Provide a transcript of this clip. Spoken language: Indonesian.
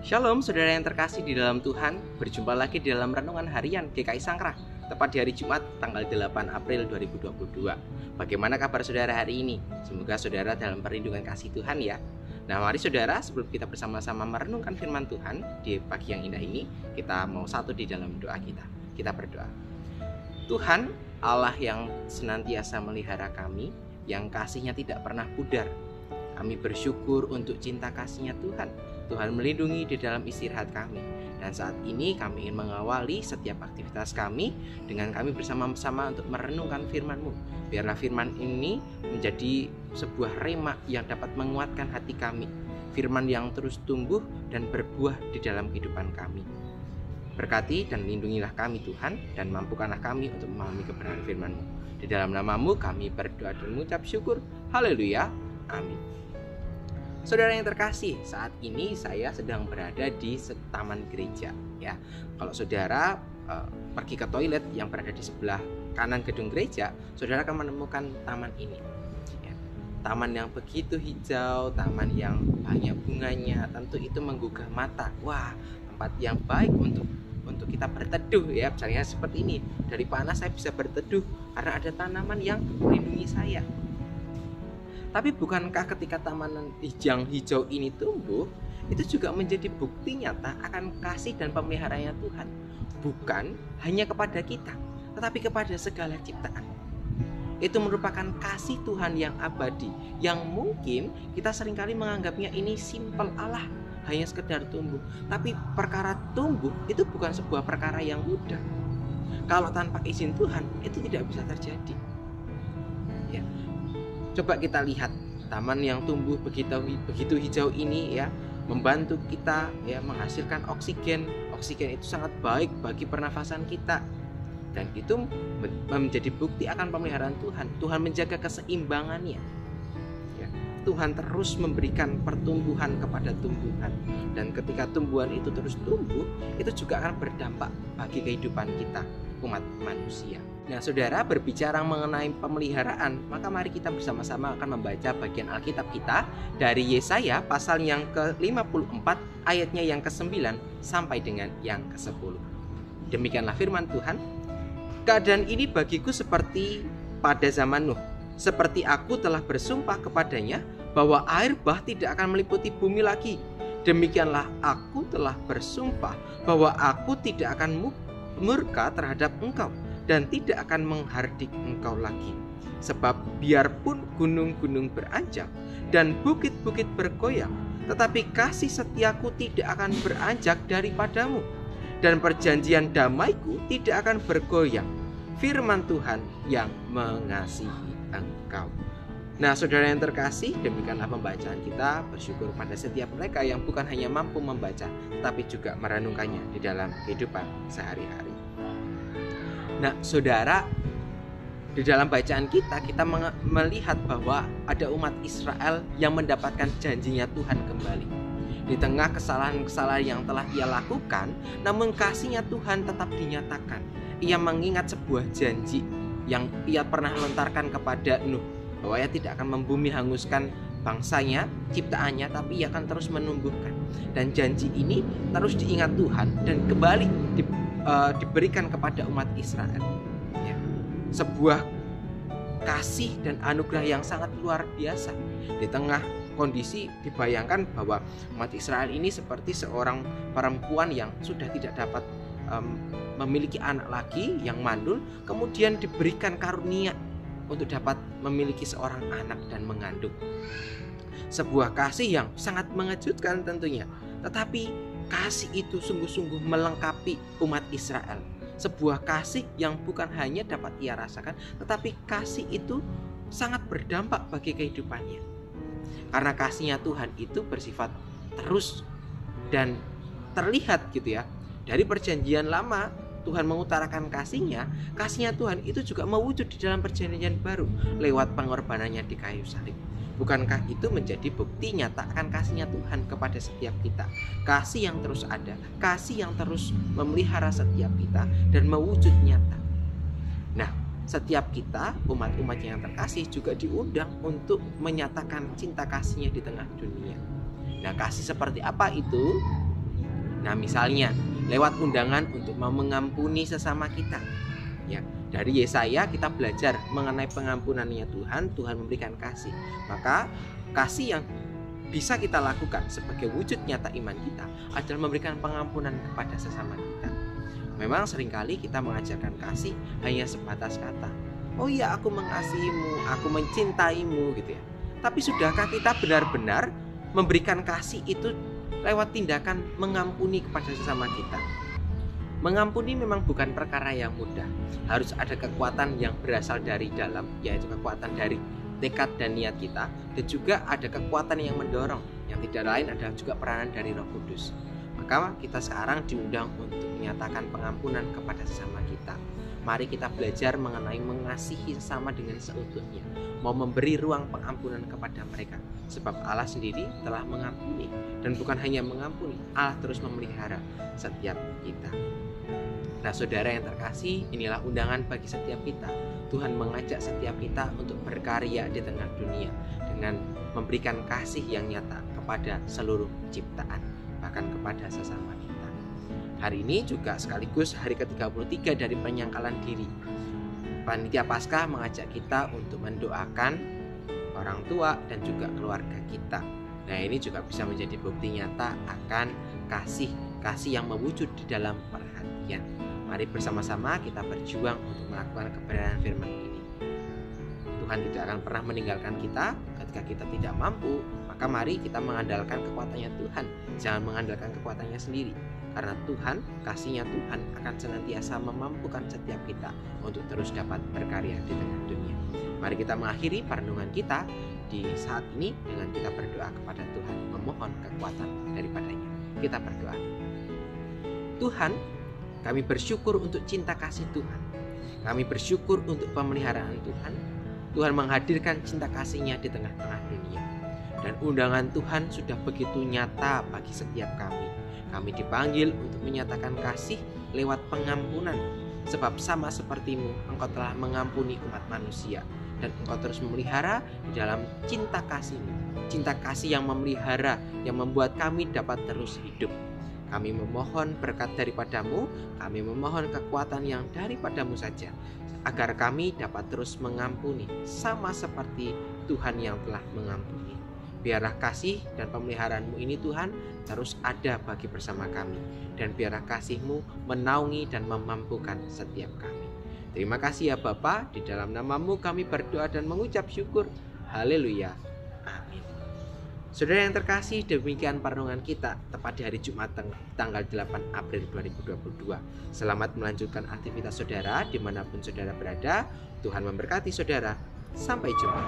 Shalom saudara yang terkasih di dalam Tuhan. Berjumpa lagi di dalam Renungan Harian GKI Sangkrah, tepat di hari Jumat tanggal 8 April 2022. Bagaimana kabar saudara hari ini? Semoga saudara dalam perlindungan kasih Tuhan ya. Nah mari saudara, sebelum kita bersama-sama merenungkan firman Tuhan di pagi yang indah ini, kita mau satu di dalam doa kita. Kita berdoa. Tuhan, Allah yang senantiasa melihara kami, yang kasih-Nya tidak pernah pudar. Kami bersyukur untuk cinta kasih-Nya Tuhan. Tuhan melindungi di dalam istirahat kami. Dan saat ini kami ingin mengawali setiap aktivitas kami dengan kami bersama-sama untuk merenungkan firman-Mu. Biarlah firman ini menjadi sebuah rema yang dapat menguatkan hati kami. Firman yang terus tumbuh dan berbuah di dalam kehidupan kami. Berkati dan lindungilah kami Tuhan, dan mampukanlah kami untuk memahami kebenaran firman-Mu. Di dalam nama-Mu kami berdoa dan mengucap syukur. Haleluya. Amin. Saudara yang terkasih, saat ini saya sedang berada di taman gereja ya. Kalau saudara pergi ke toilet yang berada di sebelah kanan gedung gereja, saudara akan menemukan taman ini ya. Taman yang begitu hijau, taman yang banyak bunganya, tentu itu menggugah mata. Wah, tempat yang baik untuk kita berteduh ya. Misalnya seperti ini, dari panas saya bisa berteduh karena ada tanaman yang melindungi saya. Tapi bukankah ketika taman yang hijau ini tumbuh, itu juga menjadi bukti nyata akan kasih dan pemeliharaan Tuhan. Bukan hanya kepada kita, tetapi kepada segala ciptaan. Itu merupakan kasih Tuhan yang abadi, yang mungkin kita seringkali menganggapnya ini simpel Allah, hanya sekedar tumbuh. Tapi perkara tumbuh itu bukan sebuah perkara yang mudah. Kalau tanpa izin Tuhan, itu tidak bisa terjadi. Ya. Coba kita lihat taman yang tumbuh begitu hijau ini ya, membantu kita ya menghasilkan oksigen. Oksigen itu sangat baik bagi pernafasan kita. Dan itu menjadi bukti akan pemeliharaan Tuhan. Tuhan menjaga keseimbangannya. Ya, Tuhan terus memberikan pertumbuhan kepada tumbuhan. Dan ketika tumbuhan itu terus tumbuh, itu juga akan berdampak bagi kehidupan kita, umat manusia. Nah saudara, berbicara mengenai pemeliharaan, maka mari kita bersama-sama akan membaca bagian Alkitab kita dari Yesaya pasal yang ke-54 ayatnya yang ke-9 sampai dengan yang ke-10. Demikianlah firman Tuhan. Keadaan ini bagiku seperti pada zaman Nuh. Seperti aku telah bersumpah kepadanya bahwa air bah tidak akan meliputi bumi lagi. Demikianlah aku telah bersumpah bahwa aku tidak akan murka terhadap engkau dan tidak akan menghardik engkau lagi. Sebab biarpun gunung-gunung beranjak dan bukit-bukit bergoyang, tetapi kasih setiaku tidak akan beranjak daripadamu, dan perjanjian damaiku tidak akan bergoyang. Firman Tuhan yang mengasihi engkau. Nah saudara yang terkasih, demikianlah pembacaan kita. Bersyukur pada setiap mereka yang bukan hanya mampu membaca, tapi juga merenungkannya di dalam kehidupan sehari-hari. Nah saudara, di dalam bacaan kita melihat bahwa ada umat Israel yang mendapatkan janjinya Tuhan kembali. Di tengah kesalahan-kesalahan yang telah ia lakukan, namun kasih-Nya Tuhan tetap dinyatakan. Ia mengingat sebuah janji yang ia pernah lontarkan kepada Nuh, bahwa ia tidak akan membumi hanguskan bangsanya, ciptaannya, tapi ia akan terus menumbuhkan. Dan janji ini terus diingat Tuhan dan kembali diberikan kepada umat Israel ya. Sebuah kasih dan anugerah yang sangat luar biasa. Di tengah kondisi dibayangkan bahwa umat Israel ini seperti seorang perempuan yang sudah tidak dapat memiliki anak lagi, yang mandul, kemudian diberikan karunia untuk dapat memiliki seorang anak dan mengandung. Sebuah kasih yang sangat mengejutkan tentunya, tetapi kasih itu sungguh-sungguh melengkapi umat Israel. Sebuah kasih yang bukan hanya dapat ia rasakan, tetapi kasih itu sangat berdampak bagi kehidupannya. Karena kasih-Nya Tuhan itu bersifat terus dan terlihat gitu ya. Dari perjanjian lama Tuhan mengutarakan kasih-Nya Tuhan itu juga mewujud di dalam perjanjian baru lewat pengorbanannya di kayu salib. Bukankah itu menjadi bukti nyata akan kasih-Nya Tuhan kepada setiap kita? Kasih yang terus ada, kasih yang terus memelihara setiap kita dan mewujud nyata. Nah, setiap kita, umat-umat yang terkasih juga diundang untuk menyatakan cinta kasih-Nya di tengah dunia. Nah, kasih seperti apa itu? Nah, misalnya lewat undangan untuk mau mengampuni sesama kita. Ya, dari Yesaya kita belajar mengenai pengampunannya Tuhan. Tuhan memberikan kasih. Maka kasih yang bisa kita lakukan sebagai wujud nyata iman kita adalah memberikan pengampunan kepada sesama kita. Memang seringkali kita mengajarkan kasih hanya sebatas kata. Oh iya, aku mengasihimu, aku mencintaimu gitu ya. Tapi sudahkah kita benar-benar memberikan kasih itu lewat tindakan mengampuni kepada sesama kita? Mengampuni memang bukan perkara yang mudah. Harus ada kekuatan yang berasal dari dalam, yaitu kekuatan dari tekad dan niat kita, dan juga ada kekuatan yang mendorong, yang tidak lain adalah juga peranan dari Roh Kudus. Maka kita sekarang diundang untuk menyatakan pengampunan kepada sesama kita. Mari kita belajar mengenai mengasihi sesama dengan seutuhnya, mau memberi ruang pengampunan kepada mereka, sebab Allah sendiri telah mengampuni, dan bukan hanya mengampuni, Allah terus memelihara setiap kita. Nah, saudara yang terkasih, inilah undangan bagi setiap kita. Tuhan mengajak setiap kita untuk berkarya di tengah dunia dengan memberikan kasih yang nyata kepada seluruh ciptaan, bahkan kepada sesama kita. Hari ini juga sekaligus hari ke-33 dari penyangkalan diri. Panitia Paskah mengajak kita untuk mendoakan orang tua dan juga keluarga kita. Nah, ini juga bisa menjadi bukti nyata akan kasih yang mewujud di dalam perhatian. Mari bersama-sama kita berjuang untuk melakukan kebenaran firman ini. Tuhan tidak akan pernah meninggalkan kita ketika kita tidak mampu. Maka mari kita mengandalkan kekuatannya Tuhan, jangan mengandalkan kekuatannya sendiri. Karena Tuhan, kasihnya Tuhan akan senantiasa memampukan setiap kita untuk terus dapat berkarya di tengah dunia. Mari kita mengakhiri perenungan kita di saat ini dengan kita berdoa kepada Tuhan, memohon kekuatan daripadanya. Kita berdoa. Tuhan, kami bersyukur untuk cinta kasih Tuhan. Kami bersyukur untuk pemeliharaan Tuhan. Tuhan menghadirkan cinta kasih-Nya di tengah-tengah dunia. Dan undangan Tuhan sudah begitu nyata bagi setiap kami. Kami dipanggil untuk menyatakan kasih lewat pengampunan. Sebab sama seperti-Mu, Engkau telah mengampuni umat manusia. Dan Engkau terus memelihara di dalam cinta kasih-Mu. Cinta kasih yang memelihara, yang membuat kami dapat terus hidup. Kami memohon berkat daripada-Mu, kami memohon kekuatan yang daripada-Mu saja, agar kami dapat terus mengampuni, sama seperti Tuhan yang telah mengampuni. Biarlah kasih dan pemeliharaan-Mu ini Tuhan terus ada bagi bersama kami, dan biarlah kasih-Mu menaungi dan memampukan setiap kami. Terima kasih ya Bapa, di dalam nama-Mu kami berdoa dan mengucap syukur. Haleluya. Amin. Saudara yang terkasih, demikian perenungan kita tepat di hari Jumat tanggal 8 April 2022. Selamat melanjutkan aktivitas saudara dimanapun saudara berada. Tuhan memberkati saudara. Sampai jumpa.